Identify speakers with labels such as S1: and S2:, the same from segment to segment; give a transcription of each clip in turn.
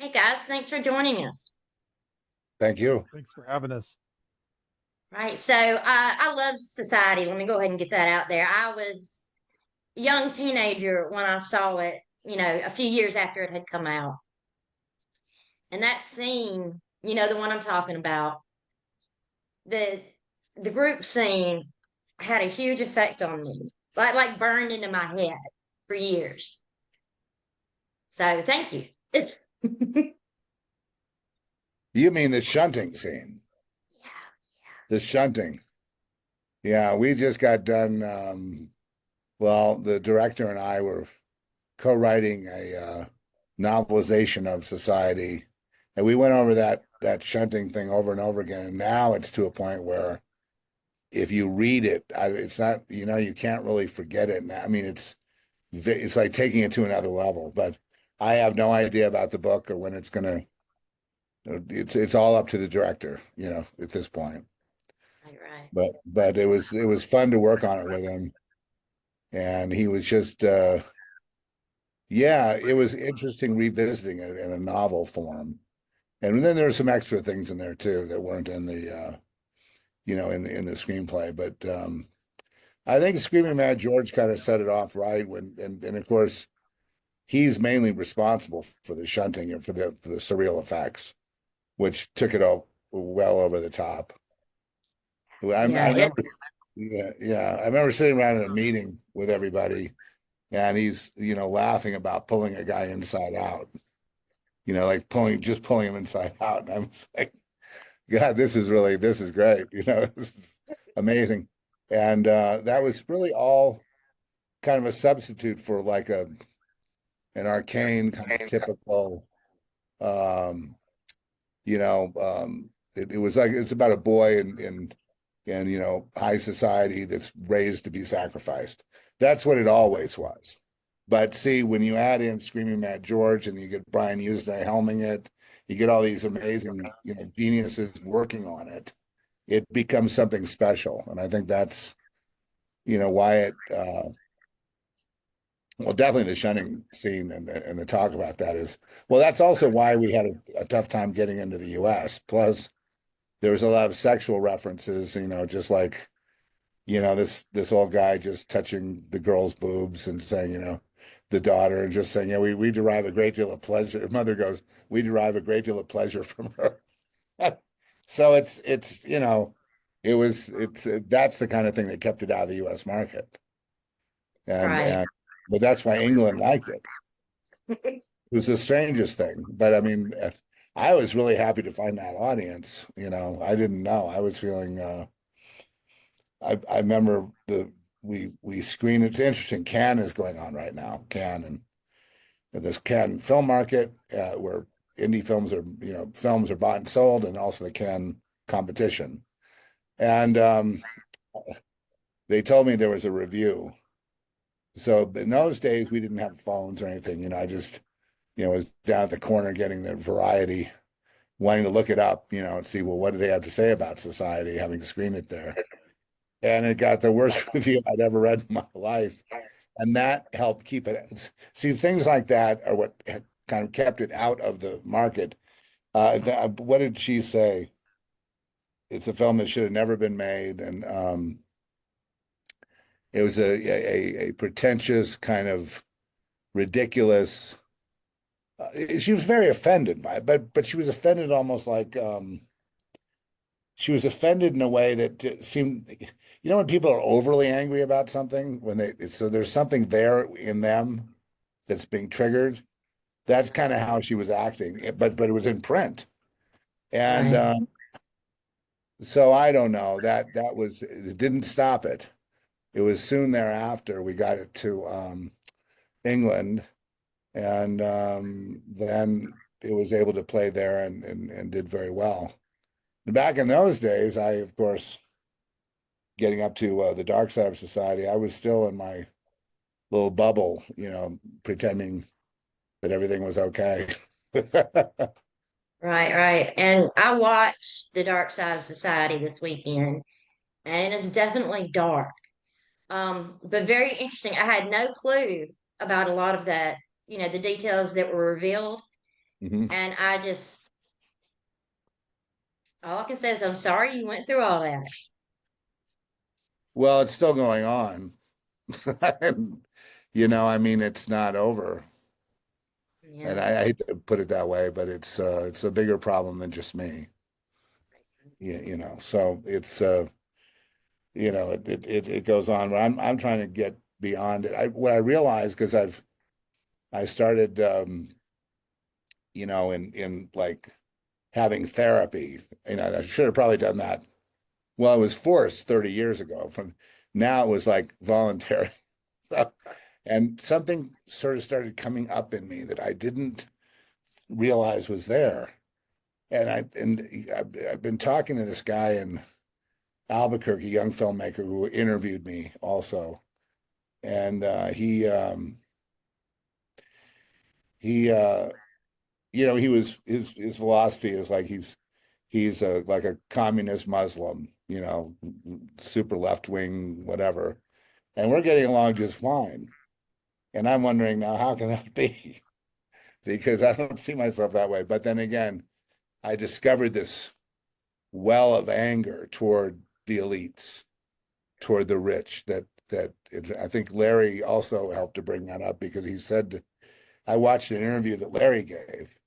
S1: Hey guys, thanks for joining us.
S2: Thank you.
S3: Thanks for having us.
S1: Right, so I love Society. Let me go ahead and get that out there. I was a young teenager when I saw it, a few years after it had come out. And that scene, the one I'm talking about, the the group scene had a huge effect on me, like burned into my head for years. So thank you.
S2: You mean the shunting scene?
S1: Yeah.
S2: The shunting. Yeah, we just got done. Well, the director and I were co-writing a novelization of Society, and we went over that shunting thing over and over again. And now it's to a point where if you read it, it's not, you can't really forget it now. I mean, it's like taking it to another level. But I have no idea about the book or when it's gonna. It's all up to the director, at this point.
S1: Right.
S2: But it was fun to work on it with him, and he was just yeah, it was interesting revisiting it in a novel form. And then there were some extra things in there too that weren't in the in the screenplay. But I think Screaming Mad George kind of set it off right when and of course he's mainly responsible for the shunting and for the surreal effects, which took it all well over the top. I
S1: Yeah,
S2: remember, yeah, I remember sitting around in a meeting with everybody, and he's, laughing about pulling a guy inside out, like just pulling him inside out. And I'm just like, God, this is great, this is amazing. And that was really all kind of a substitute for like an arcane kind of typical, um, you know, it was like it's about a boy in high society that's raised to be sacrificed. That's what it always was. But see, when you add in Screaming Mad George and you get Brian Usna helming it, you get all these amazing, geniuses working on it, it becomes something special. And I think that's, why it well, definitely the shunning scene and the talk about that is, well, that's also why we had a tough time getting into the US. Plus, there was a lot of sexual references, just like, this old guy just touching the girl's boobs and saying, the daughter and just saying, yeah, we derive a great deal of pleasure. Her mother goes, we derive a great deal of pleasure from her. So it's that's the kind of thing that kept it out of the US market. And
S1: right.
S2: and but that's why England liked it. It was the strangest thing. But I mean, I was really happy to find that audience. I didn't know. I was feeling I remember we screened. It's interesting. Cannes is going on right now. Cannes and this Cannes film market where indie films are films are bought and sold, and also the Cannes competition. And they told me there was a review. So in those days we didn't have phones or anything. I just was down at the corner getting the Variety, wanting to look it up, and see, well, what do they have to say about Society, having to screen it there. And it got the worst review I'd ever read in my life. And that helped keep it. See, things like that are what kind of kept it out of the market. What did she say? It's a film that should have never been made, and it was a pretentious kind of ridiculous. She was very offended by it, but she was offended almost like she was offended in a way that seemed, when people are overly angry about something, so there's something there in them that's being triggered. That's kind of how she was acting, but it was in print, and
S1: Right.
S2: so I don't know that was it didn't stop it. It was soon thereafter we got it to England, and then it was able to play there and did very well. Back in those days, I, of course, getting up to the dark side of society, I was still in my little bubble, pretending that everything was okay.
S1: Right, right. And I watched The Dark Side of Society this weekend, and it is definitely dark. But very interesting. I had no clue about a lot of that, the details that were revealed.
S2: Mhm.
S1: And all I can say is I'm sorry you went through all that.
S2: Well, it's still going on. And, I mean, it's not over. And
S1: Yeah.
S2: I hate to put it that way, but it's a bigger problem than just me. So it goes on. But I'm trying to get beyond it. What I realized, because I started in like having therapy. I should have probably done that. Well, I was forced 30 years ago. From now it was like voluntary. So, and something sort of started coming up in me that I didn't realize was there. I've been talking to this guy in Albuquerque, a young filmmaker who interviewed me also, and he was his philosophy is like he's like a communist Muslim, super left wing, whatever, and we're getting along just fine. And I'm wondering now, how can that be? Because I don't see myself that way. But then again, I discovered this well of anger toward the elites, toward the rich. I think Larry also helped to bring that up because he said, I watched an interview that Larry gave.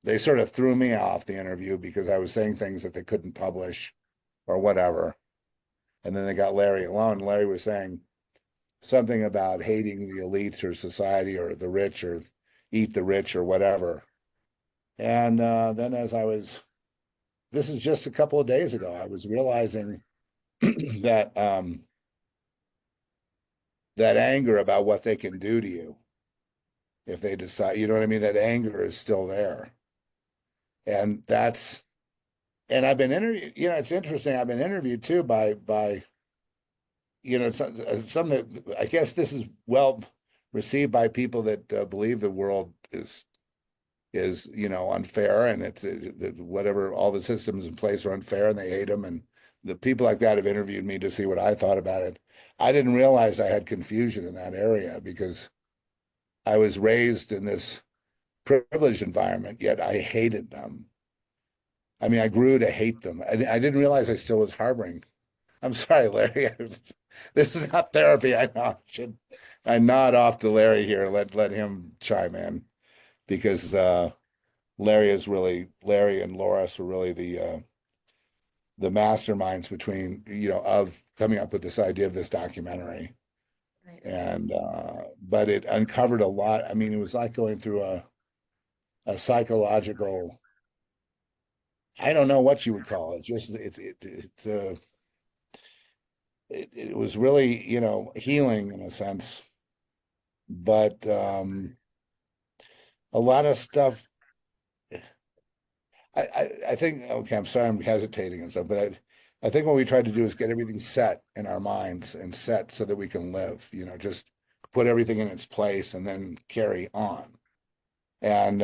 S2: They sort of threw me off the interview because I was saying things that they couldn't publish or whatever. And then they got Larry alone. Larry was saying something about hating the elites or society or the rich or eat the rich or whatever. And then this is just a couple of days ago, I was realizing that that anger about what they can do to you if they decide, you know what I mean? That anger is still there. And I've been interviewed, it's interesting. I've been interviewed too by some that I guess this is well received by people that believe the world is unfair, and it's whatever, all the systems in place are unfair and they hate them. And the people like that have interviewed me to see what I thought about it. I didn't realize I had confusion in that area because I was raised in this privileged environment, yet I hated them. I mean, I grew to hate them. I didn't realize I still was harboring. I'm sorry, Larry. This is not therapy. I know. I nod off to Larry here. Let him chime in because Larry and Loris were really the masterminds between, of coming up with this idea of this documentary.
S1: Right.
S2: And but it uncovered a lot. I mean, it was like going through a psychological, I don't know what you would call it. Just it was really, healing in a sense. But a lot of stuff I think, okay, I'm sorry I'm hesitating and stuff, but I think what we try to do is get everything set in our minds and set so that we can live, just put everything in its place and then carry on. And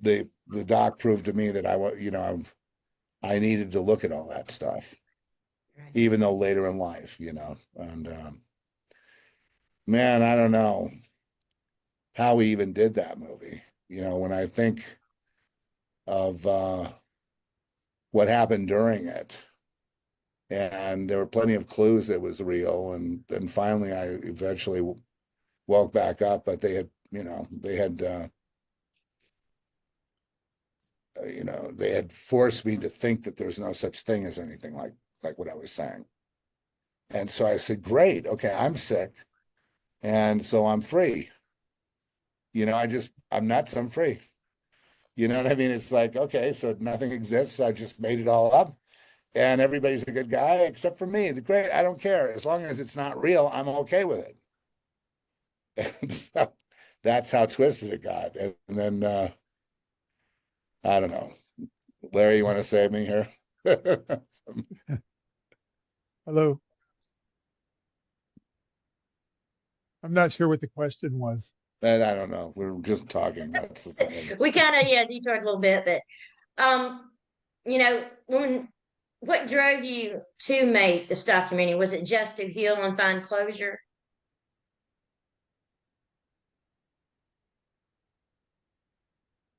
S2: the doc proved to me that I needed to look at all that stuff,
S1: Right.
S2: even though later in life, and man, I don't know how we even did that movie. When I think of what happened during it. And there were plenty of clues that it was real. And then finally, I eventually woke back up, but they had forced me to think that there's no such thing as anything like what I was saying. And so I said, great, okay, I'm sick. And so I'm free. I'm nuts, I'm free. You know what I mean? It's like, okay, so nothing exists. I just made it all up. And everybody's a good guy except for me. The great, I don't care. As long as it's not real, I'm okay with it. And so that's how twisted it got. And then I don't know. Larry, you want to save me here?
S3: Hello. I'm not sure what the question was.
S2: And I don't know. We're just talking. That's the thing.
S1: We kind of, yeah, detoured a little bit, but what drove you to make this documentary? Was it just to heal and find closure?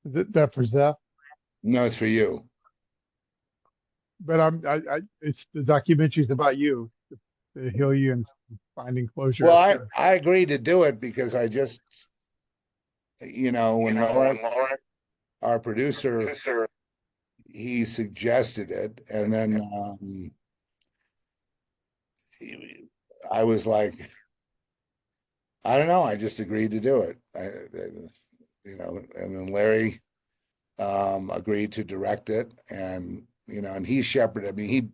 S3: That for Zeph,
S2: No, it's for you.
S3: but it's the documentary's about you to heal you and finding closure,
S2: Well,
S3: etc.
S2: I agreed to do it because I just, when Laura, our producer, he suggested it, and then I was like, I don't know, I just agreed to do it. And then Larry agreed to direct it, and and he shepherded. I mean,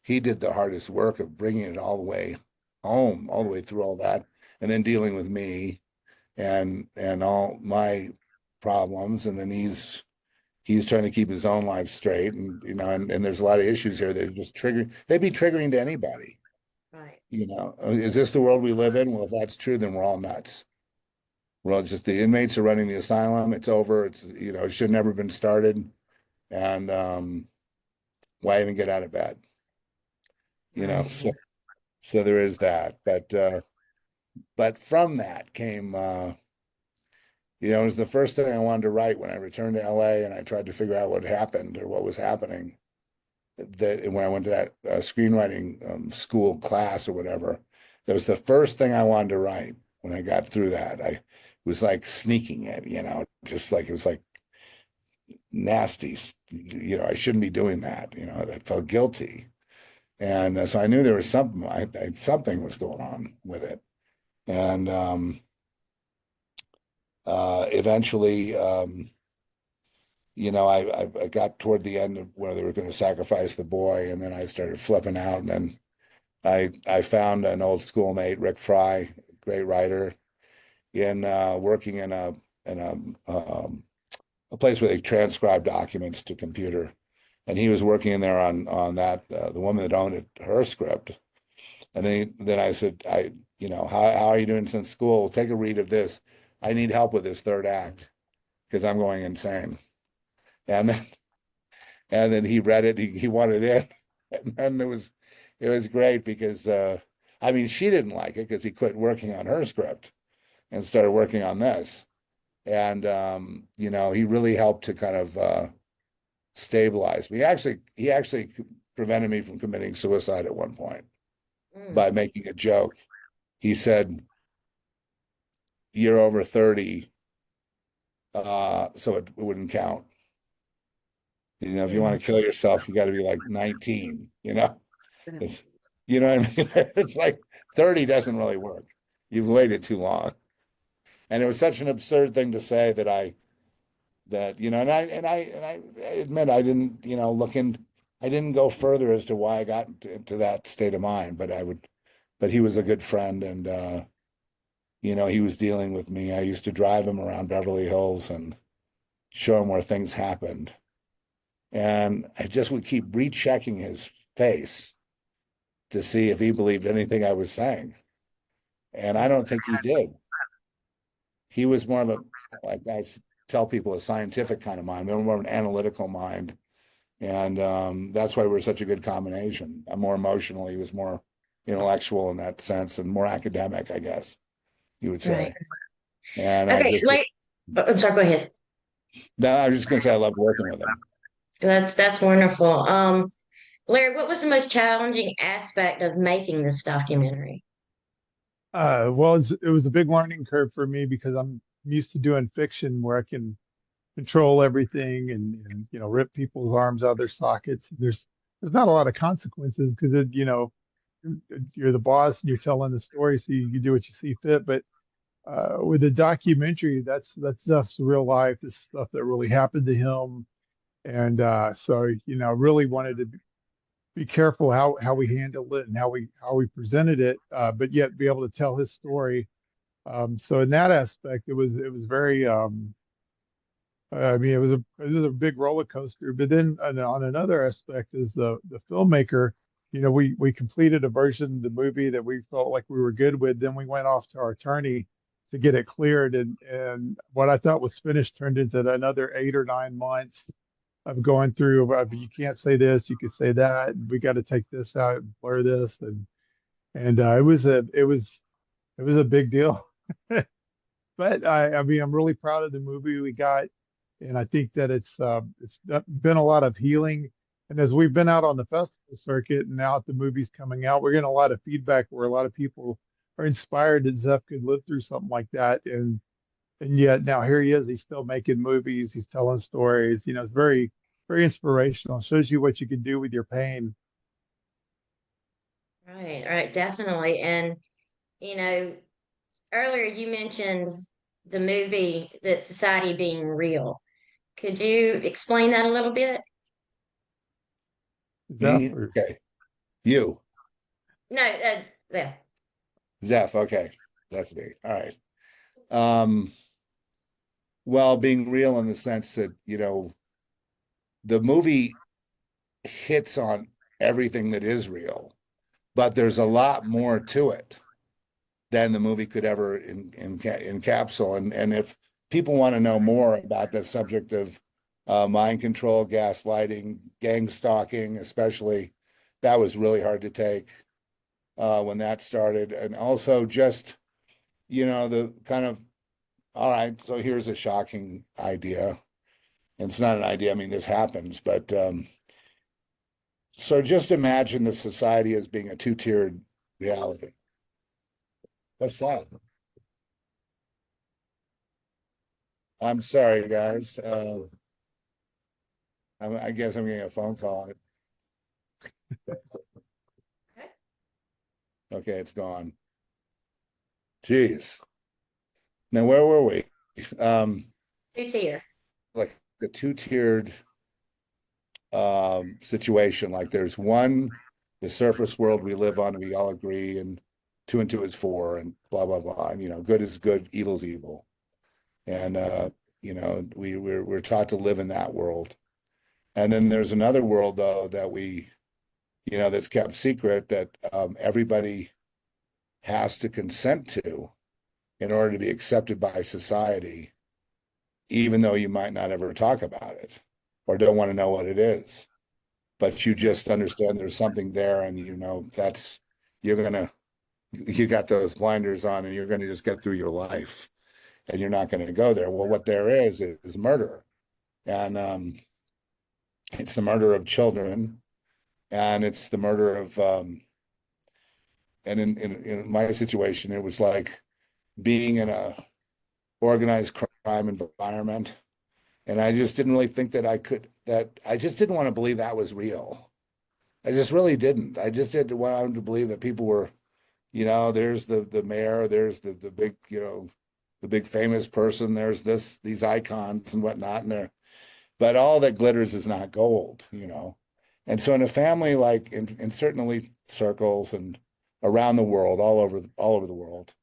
S2: he did the hardest work of bringing it all the way home, all the way through all that, and then dealing with me and all my problems, and then he's trying to keep his own life straight, and there's a lot of issues here that are just triggering. They'd be triggering to anybody.
S1: Right.
S2: Is this the world we live in? Well, if that's true, then we're all nuts. Well, it's just the inmates are running the asylum. It's over. It should never been started. And why even get out of bed?
S1: Right.
S2: So there is that. But from that came it was the first thing I wanted to write when I returned to LA and I tried to figure out what happened or what was happening. That when I went to that screenwriting school class or whatever, that was the first thing I wanted to write when I got through that. I was like sneaking it, just like it was like nasty. I shouldn't be doing that. I felt guilty. And so I knew there was something, something was going on with it. And eventually, I got toward the end of where they were going to sacrifice the boy, and then I started flipping out. And then I found an old schoolmate, Rick Fry, great writer, in working in a place where they transcribe documents to computer, and he was working in there on that the woman that owned it, her script. And then I said, how are you doing since school? Take a read of this. I need help with this third act because I'm going insane. And then he read it. He wanted it, and then it was great because I mean she didn't like it because he quit working on her script and started working on this. And he really helped to kind of stabilize me. He actually prevented me from committing suicide at one point
S1: Mm.
S2: by making a joke. He said, "You're over 30, so it wouldn't count. If you want to kill yourself, you got to be like 19, It's, what I mean? It's like 30 doesn't really work. You've waited too long." And it was such an absurd thing to say and I admit I didn't, I didn't go further as to why I got into that state of mind, but he was a good friend and he was dealing with me. I used to drive him around Beverly Hills and show him where things happened. And I just would keep rechecking his face to see if he believed anything I was saying. And I don't think he did. He was more of like I tell people, a scientific kind of mind, more of an analytical mind. And that's why we're such a good combination. I'm more emotional. He was more intellectual in that sense and more academic, I guess you would say.
S1: Right.
S2: And
S1: Okay, like, I'm sorry, go ahead.
S2: I was just going to say I loved working with him.
S1: That's wonderful. Larry, what was the most challenging aspect of making this documentary?
S3: Well, it was a big learning curve for me because I'm used to doing fiction where I can control everything and rip people's arms out of their sockets. There's not a lot of consequences because you're the boss and you're telling the story, so you can do what you see fit. But with a documentary, that's stuff's real life. This is stuff that really happened to him, and so really wanted to be careful how we handled it and how we presented it, but yet be able to tell his story. So in that aspect, it was very. I mean, it was a big roller coaster. But then on another aspect, is the filmmaker. We completed a version of the movie that we felt like we were good with. Then we went off to our attorney to get it cleared, and what I thought was finished turned into another 8 or 9 months of going through. You can't say this, you could say that. And we got to take this out, and blur this, and it was a big deal. But I mean, I'm really proud of the movie we got. And I think that it's been a lot of healing. And as we've been out on the festival circuit and now at the movies coming out, we're getting a lot of feedback where a lot of people are inspired that Zeph could live through something like that. And yet now here he is, he's still making movies, he's telling stories. You know, it's very, very inspirational. It shows you what you can do with your pain.
S1: Right, definitely. And, you know, earlier you mentioned the movie that society being real. Could you explain that a little bit?
S3: Zeph,
S2: Me?
S3: or
S2: Okay. You,
S1: No, yeah.
S2: Zeph. Okay. That's me. All right. Um, well, being real in the sense that, the movie hits on everything that is real, but there's a lot more to it than the movie could ever encapsulate. And if people want to know more about the subject of mind control, gaslighting, gang stalking, especially, that was really hard to take when that started. And also just, the kind of, all right, so here's a shocking idea. And it's not an idea, I mean, this happens, but so just imagine the society as being a two-tiered reality. What's that? I'm sorry, guys. I guess I'm getting a phone call. Okay, it's gone. Jeez. Now, where were we?
S1: Two tier.
S2: Like the two-tiered situation. Like there's one, the surface world we live on, we all agree, and two and two is four, and blah blah blah. And good is good, evil's evil. And we're taught to live in that world. And then there's another world though that that's kept secret that everybody has to consent to in order to be accepted by society, even though you might not ever talk about it or don't want to know what it is. But you just understand there's something there, and you got those blinders on, and you're gonna just get through your life, and you're not going to go there. Well, what there is murder, and it's the murder of children, and it's the murder of and in my situation, it was like being in a organized crime environment. And I just didn't really think that I just didn't want to believe that was real. I just really didn't. I just didn't want to believe that people were, there's the mayor, there's the big, the big famous person, there's these icons and whatnot, but all that glitters is not gold. And so in a family, like in certainly circles and around the world, all over the world,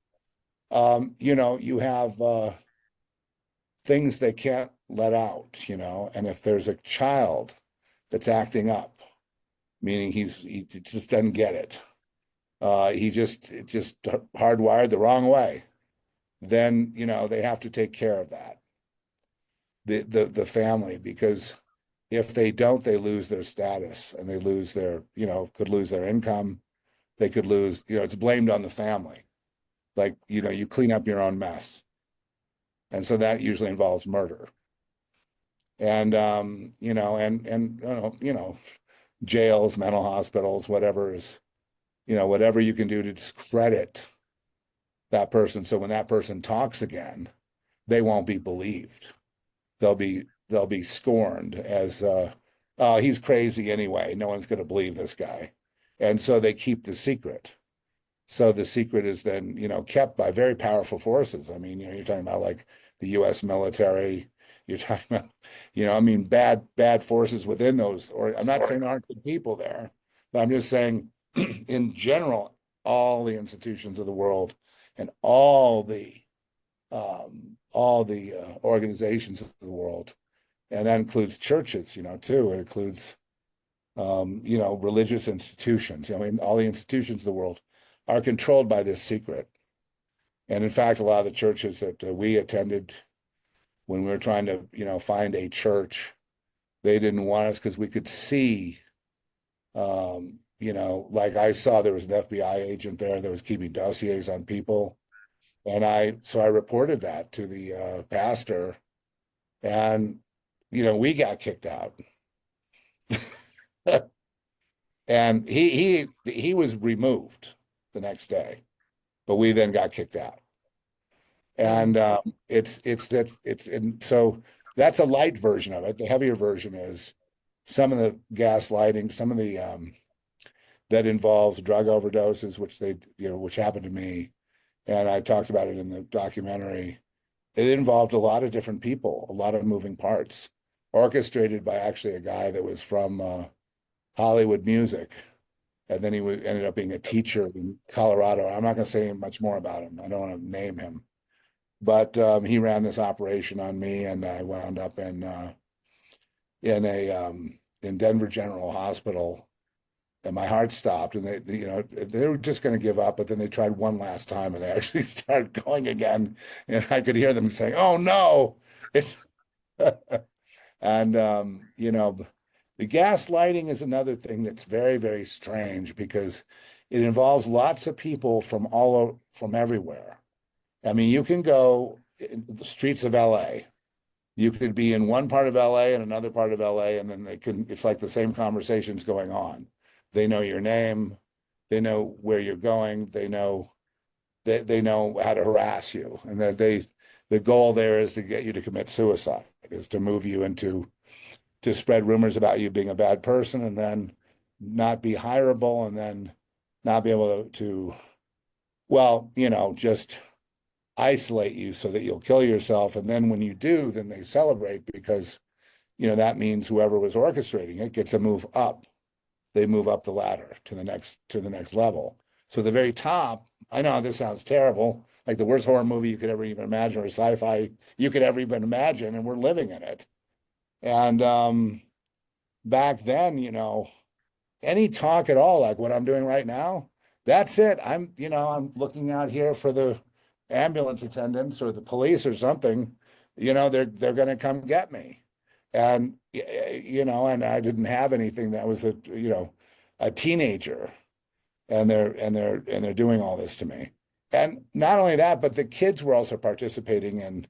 S2: you have things they can't let out, and if there's a child that's acting up, meaning he just doesn't get it, it just hardwired the wrong way, then they have to take care of that, the family, because if they don't, they lose their status, and they lose their could lose their income, they could lose, it's blamed on the family, like you clean up your own mess, and so that usually involves murder. And jails, mental hospitals, whatever you can do to discredit that person, so when that person talks again, they won't be believed. They'll be scorned as oh, he's crazy anyway, no one's going to believe this guy. And so they keep the secret. So the secret is then kept by very powerful forces. I mean, you're talking about like the US military, you're talking about I mean bad forces within those, or I'm not saying there aren't good people there, but I'm just saying in general, all the institutions of the world and all the organizations of the world, and that includes churches, too. It includes religious institutions. I mean, all the institutions of the world are controlled by this secret. And in fact, a lot of the churches that we attended when we were trying to, find a church, they didn't want us because we could see, like I saw there was an FBI agent there that was keeping dossiers on people. And so I reported that to the pastor, and we got kicked out. And he was removed the next day, but we then got kicked out. And and so that's a light version of it. The heavier version is some of the gaslighting, some of the that involves drug overdoses, which happened to me, and I talked about it in the documentary. It involved a lot of different people, a lot of moving parts, orchestrated by actually a guy that was from Hollywood music, and then ended up being a teacher in Colorado. I'm not going to say much more about him. I don't want to name him, but he ran this operation on me, and I wound up in Denver General Hospital, and my heart stopped, and they were just going to give up, but then they tried one last time, and they actually started going again, and I could hear them saying, "Oh no, it's," and the gaslighting is another thing that's very, very strange because it involves lots of people from everywhere. I mean, you can go in the streets of LA. You could be in one part of LA and another part of LA, and then it's like the same conversations going on. They know your name, they know where you're going, they know how to harass you. And that the goal there is to get you to commit suicide, is to move you to spread rumors about you being a bad person and then not be hireable and then not be able well, just isolate you so that you'll kill yourself. And then when you do, then they celebrate because, that means whoever was orchestrating it gets a move up. They move up the ladder to the next level. So the very top, I know this sounds terrible, like the worst horror movie you could ever even imagine, or sci-fi you could ever even imagine, and we're living in it. And back then, any talk at all, like what I'm doing right now, that's it. I'm looking out here for the ambulance attendants or the police or something. They're going to come get me. And and I didn't have anything that was a teenager, and they're doing all this to me. And not only that, but the kids were also participating in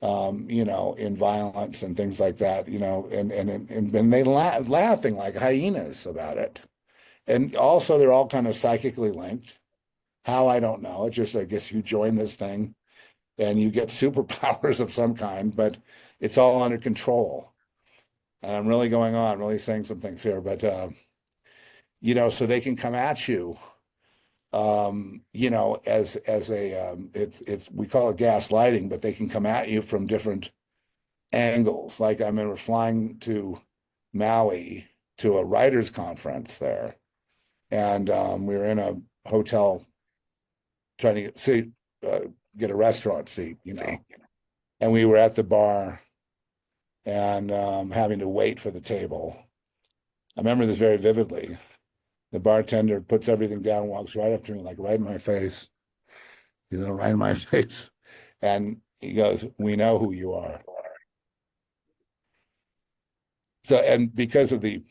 S2: violence and things like that, and they laughing like hyenas about it. And also they're all kind of psychically linked. How, I don't know. It's just, I guess you join this thing and you get superpowers of some kind, but it's all under control. And I'm really really saying some things here, but so they can come at you, as it's we call it gaslighting, but they can come at you from different angles. Like I remember flying to Maui to a writers' conference there, and we were in a hotel trying to get a restaurant seat, and we were at the bar and having to wait for the table. I remember this very vividly. The bartender puts everything down, walks right up to me, like right in my face, right in my face. And he goes, "We know who you are." So, and because of the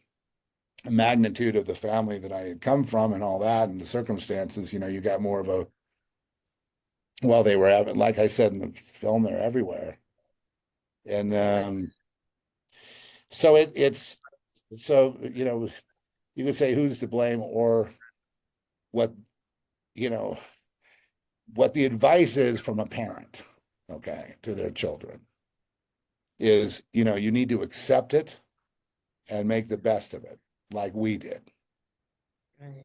S2: magnitude of the family that I had come from and all that and the circumstances, you got more of well, they were having, like I said in the film, they're everywhere. And so you could say who's to blame, or what, what the advice is from a parent, okay, to their children is, you need to accept it and make the best of it, like we did.
S1: Right.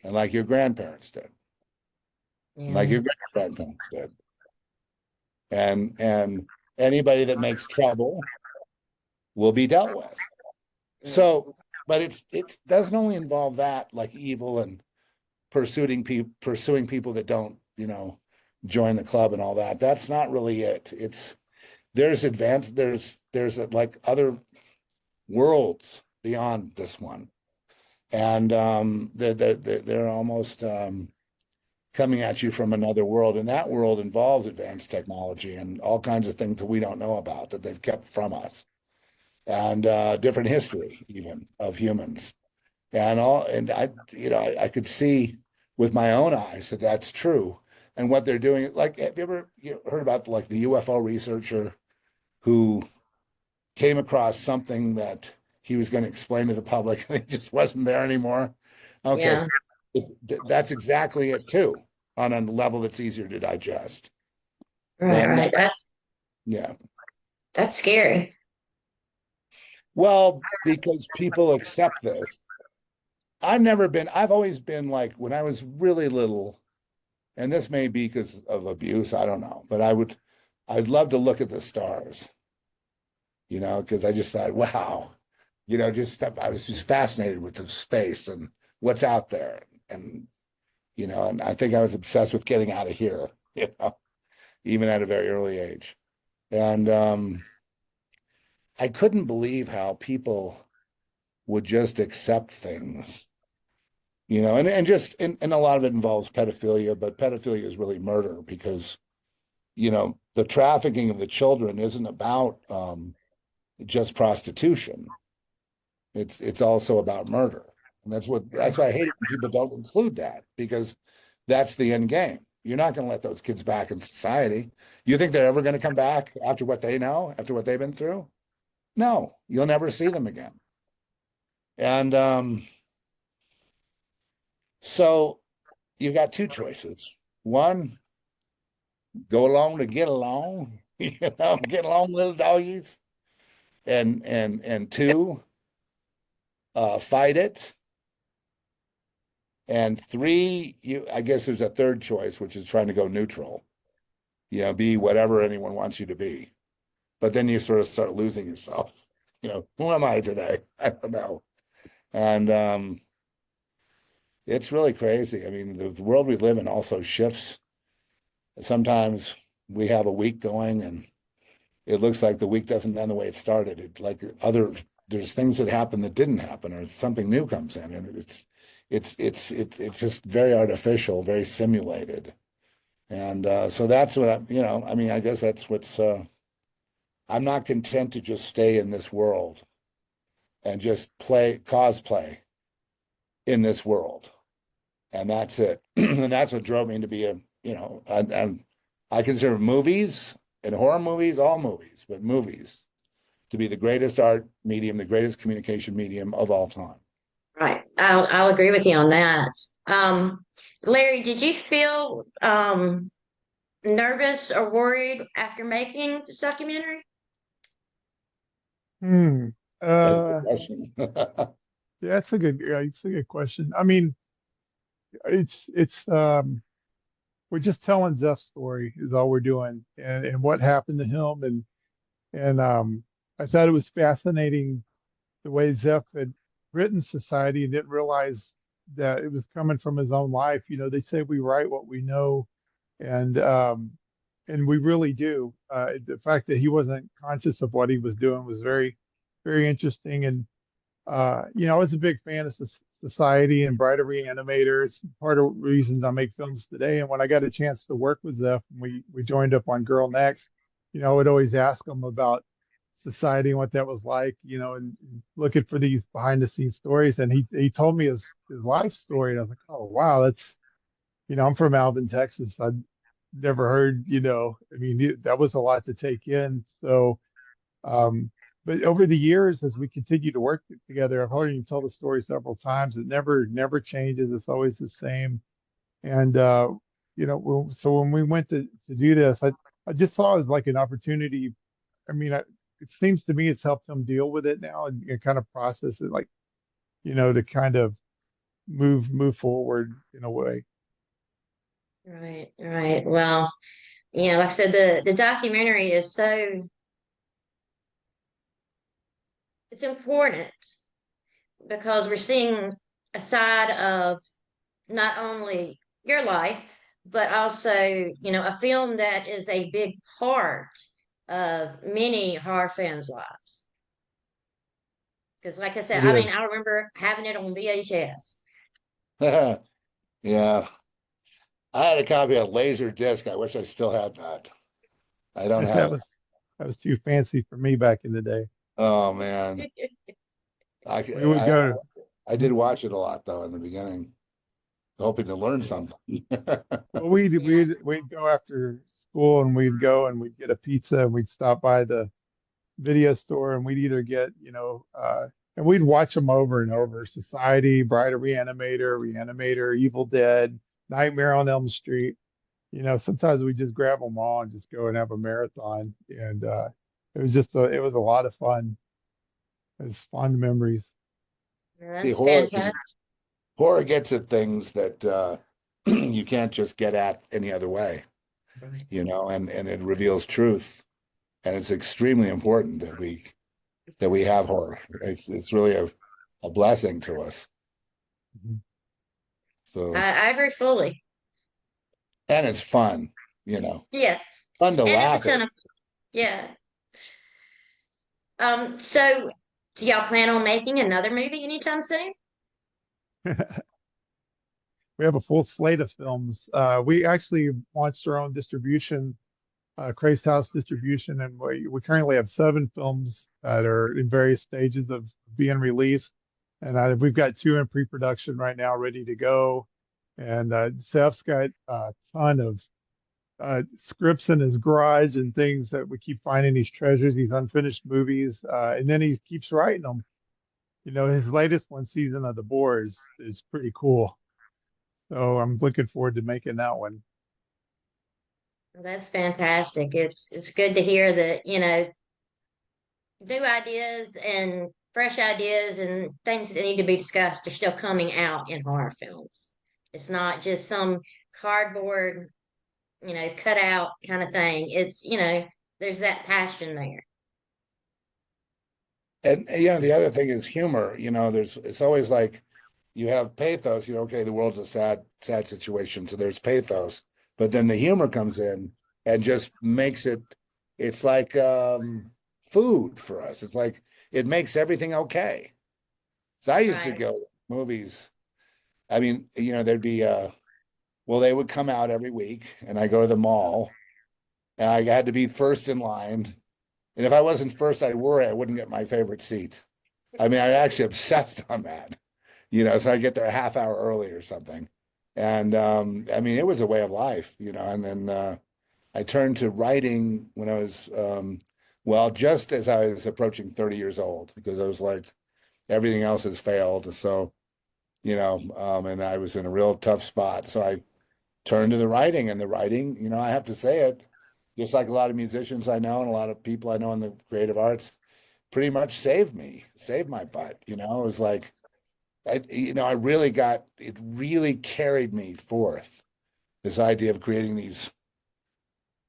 S2: And like your grandparents did.
S1: Yeah.
S2: Like your grandparents did. And anybody that makes trouble will be dealt with. So, but it doesn't only involve that, like evil and pursuing people that don't, join the club and all that. That's not really it. There's like other worlds beyond this one. And they're almost coming at you from another world. And that world involves advanced technology and all kinds of things that we don't know about, that they've kept from us. And different history even of humans. And I could see with my own eyes that that's true. And what they're doing, like, have you ever heard about like the UFO researcher who came across something that he was going to explain to the public and it just wasn't there anymore. Okay.
S1: Yeah.
S2: That's exactly it too, on a level that's easier to digest.
S1: Right,
S2: And
S1: right.
S2: yeah.
S1: That's scary.
S2: Well, because people accept this. I've always been like, when I was really little, and this may be because of abuse, I don't know, but I'd love to look at the stars, because I just thought, wow, I was just fascinated with the space and what's out there. And I think I was obsessed with getting out of here, even at a very early age. And I couldn't believe how people would just accept things, and a lot of it involves pedophilia, but pedophilia is really murder because, the trafficking of the children isn't about just prostitution. It's also about murder. And that's why I hate it when people don't include that, because that's the end game. You're not going to let those kids back in society. You think they're ever going to come back after what they know, after what they've been through? No, you'll never see them again. And so you got two choices. One, go along to get along, get along, little doggies. And two, fight it. And three, I guess there's a third choice, which is trying to go neutral, be whatever anyone wants you to be. But then you sort of start losing yourself. Who am I today? I don't know. And it's really crazy. I mean, the world we live in also shifts. Sometimes we have a week going and it looks like the week doesn't end the way it started. There's things that happen that didn't happen, or something new comes in, and it's just very artificial, very simulated. And so that's what I guess that's I'm not content to just stay in this world and just cosplay in this world. And that's it. And that's what drove me to be and I consider movies and horror movies, all movies, but movies, to be the greatest art medium, the greatest communication medium of all time.
S1: Right. I'll agree with you on that. Larry, did you feel nervous or worried after making this documentary?
S3: Hmm.
S2: That's a good
S3: Uh,
S2: question.
S3: yeah, it's a good question. I mean, it's we're just telling Zeph's story is all we're doing, and what happened to him, and I thought it was fascinating the way Zeph had written Society and didn't realize that it was coming from his own life. They say we write what we know, and um, and we really do. The fact that he wasn't conscious of what he was doing was very, very interesting. And I was a big fan of Society and Brighter Reanimators. Part of the reasons I make films today. And when I got a chance to work with Zeph, and we joined up on Girl Next, I would always ask him about Society and what that was like, and looking for these behind the scenes stories. And he told me his life story, and I was like, oh wow, that's I'm from Alvin, Texas. I'd never heard, I mean, that was a lot to take in. So um, but over the years, as we continue to work together, I've heard you tell the story several times. It never changes. It's always the same. And so when we went to do this, I just saw it as like an opportunity. I mean, it seems to me it's helped him deal with it now and kind of process it, like to kind of move forward in a way.
S1: Right, right. Well, like I said, the documentary is it's important because we're seeing a side of not only your life, but also, a film that is a big part of many horror fans' lives. Because, like I said,
S3: It
S1: I mean,
S3: is.
S1: I remember having it on VHS.
S2: Yeah. I had a copy of Laser Disc. I wish I still had that. I don't have
S3: That
S2: it.
S3: was too fancy for me back in the day.
S2: Oh man. I,
S3: We would
S2: I
S3: go.
S2: I did watch it a lot though in the beginning, hoping to learn something.
S3: Well, we'd go after school and we'd go and we'd get a pizza and we'd stop by the video store, and we'd either get, and we'd watch them over and over. Society, Bride of Reanimator, Evil Dead, Nightmare on Elm Street. Sometimes we just grab them all and just go and have a marathon. And it was a lot of fun. It's fond memories.
S2: The
S1: That's fantastic.
S2: horror gets at things that you can't just get at any other way,
S1: Right.
S2: and it reveals truth. And it's extremely important that we have horror. It's really a blessing to us.
S3: Mhm.
S2: So
S1: I agree fully.
S2: and it's fun,
S1: Yeah.
S2: fun to
S1: And it's a
S2: laugh
S1: ton
S2: at.
S1: of, yeah. So do y'all plan on making another movie anytime soon?
S3: We have a full slate of films. We actually launched our own distribution, Craig's House Distribution, and we currently have 7 films that are in various stages of being released. And we've got 2 in pre-production right now, ready to go. And Zeph's got a ton of scripts in his garage and things that we keep finding these treasures, these unfinished movies, and then he keeps writing them. His latest one, Season of the Boar, is pretty cool. So I'm looking forward to making that one.
S1: Well, that's fantastic. It's good to hear that, new ideas and fresh ideas and things that need to be discussed are still coming out in horror films. It's not just some cardboard, cut out kind of thing. It's, there's that passion there.
S2: And the other thing is humor. It's always like you have pathos. Okay, the world's a sad situation, so there's pathos. But then the humor comes in and just makes it. It's like food for us. It's like it makes everything okay. So I used to
S1: Right.
S2: go to movies. I mean, there'd be well, they would come out every week, and I go to the mall, and I had to be first in line. And if I wasn't first, I'd worry I wouldn't get my favorite seat. I mean, I'm actually obsessed on that, so I get there a half hour early or something. And I mean, it was a way of life, and then I turned to writing when I was, well, just as I was approaching 30 years old, because I was like, everything else has failed. So, and I was in a real tough spot. So I turned to the writing, and the writing, I have to say it, just like a lot of musicians I know and a lot of people I know in the creative arts, pretty much saved my butt. It was like, I really it really carried me forth, this idea of creating these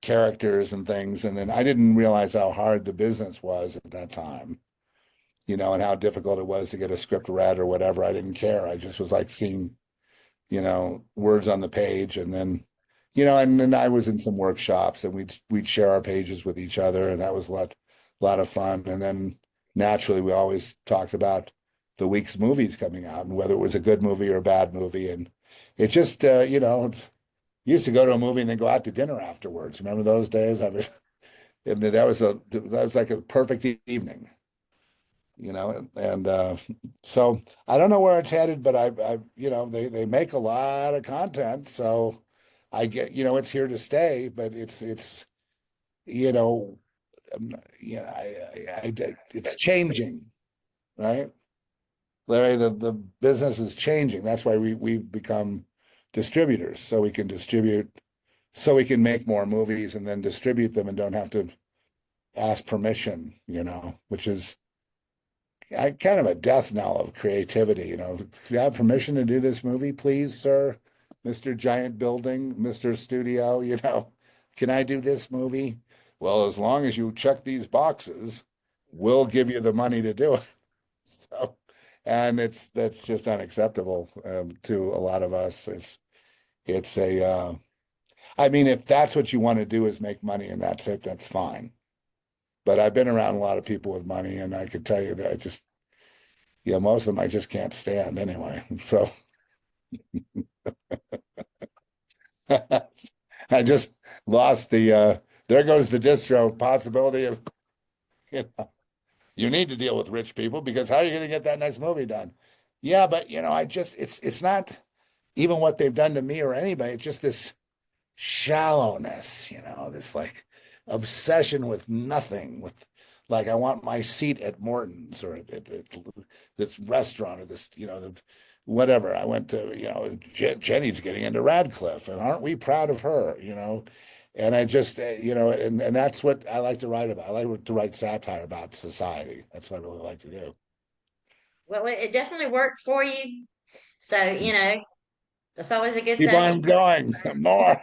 S2: characters and things. And then I didn't realize how hard the business was at that time, and how difficult it was to get a script read or whatever. I didn't care. I just was like seeing, words on the page. And then, and then I was in some workshops, and we'd share our pages with each other, and that was a lot of fun. And then naturally we always talked about the week's movies coming out and whether it was a good movie or a bad movie. And it just, used to go to a movie and then go out to dinner afterwards. Remember those days? I mean, that was like a perfect evening, and so I don't know where it's headed, but they make a lot of content, so I get, it's here to stay, but it's you know it's changing, right? Larry, the business is changing. That's why we've become distributors, so we can make more movies and then distribute them and don't have to ask permission, which is kind of a death knell of creativity. Do you have permission to do this movie, please, sir? Mr. Giant Building, Mr. Studio, can I do this movie? Well, as long as you check these boxes, we'll give you the money to do it. So, and that's just unacceptable to a lot of us. It's I mean, if that's what you want to do is make money and that's it, that's fine. But I've been around a lot of people with money, and I could tell you that most of them I just can't stand anyway. So I just lost there goes the distro possibility of, you need to deal with rich people because how are you going to get that next movie done? Yeah, but it's not even what they've done to me or anybody. It's just this shallowness, this like obsession with nothing, with Like I want my seat at Morton's or at this restaurant or this, whatever. I went to, Jenny's getting into Radcliffe, and aren't we proud of her, And I just, and that's what I like to write about. I like to write satire about society. That's what I really like to do.
S1: Well, it definitely worked for you. So, that's always a good
S2: Keep
S1: thing.
S2: on going, more.